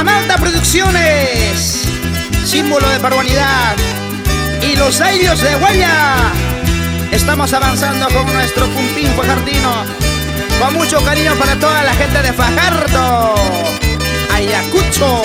Amalta Producciones, símbolo de peruanidad, y los Airios de Huella. Estamos avanzando con nuestro Pumpín Fajardino, con mucho cariño para toda la gente de Fajardo, Ayacucho.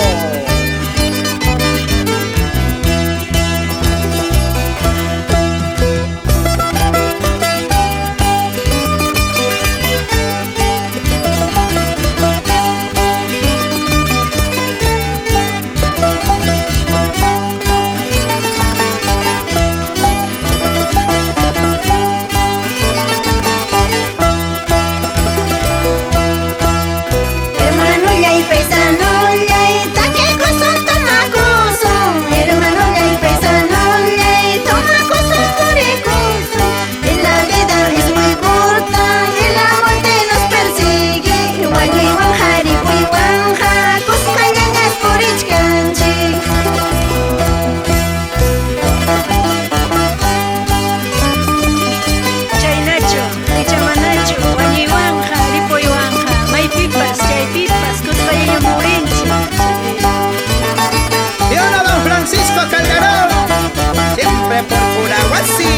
Siempre por Purahuasi.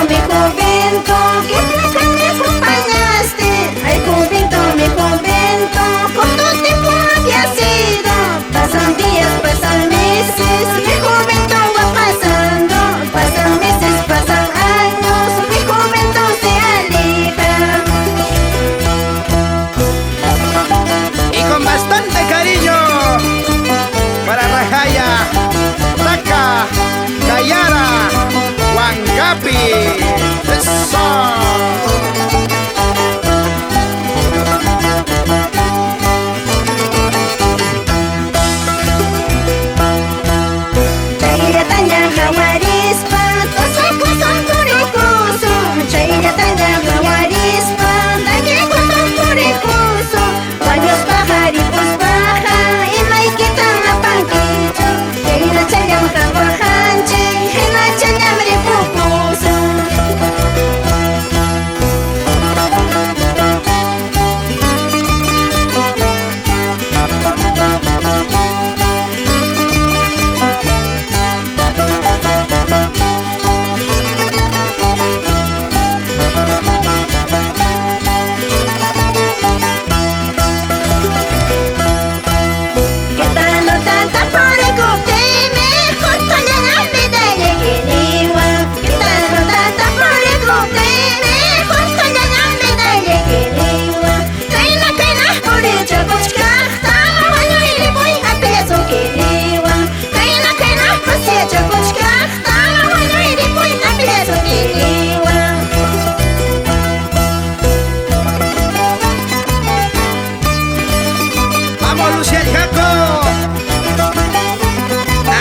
Mi convento, que nunca me acompañaste. Ay, convento, ¿cuánto tiempo había sido? Pasan días, pasan meses, mi convento va pasando. Pasan meses, pasan años, mi convento se aleja. Y con bastante cariño para Rajaya, Taca, Cayara, Huancapi. ¡Eso!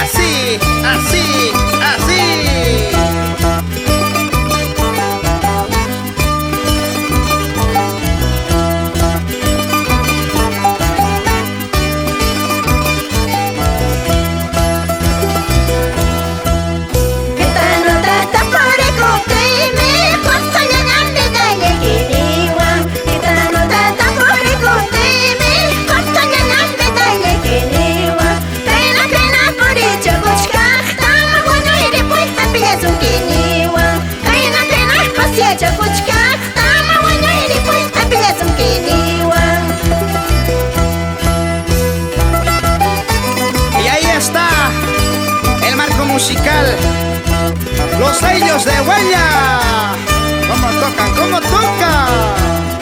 Así, así, así. Y ahí está el marco musical, los Airios de Huella. ¿Cómo tocan? ¿Cómo tocan?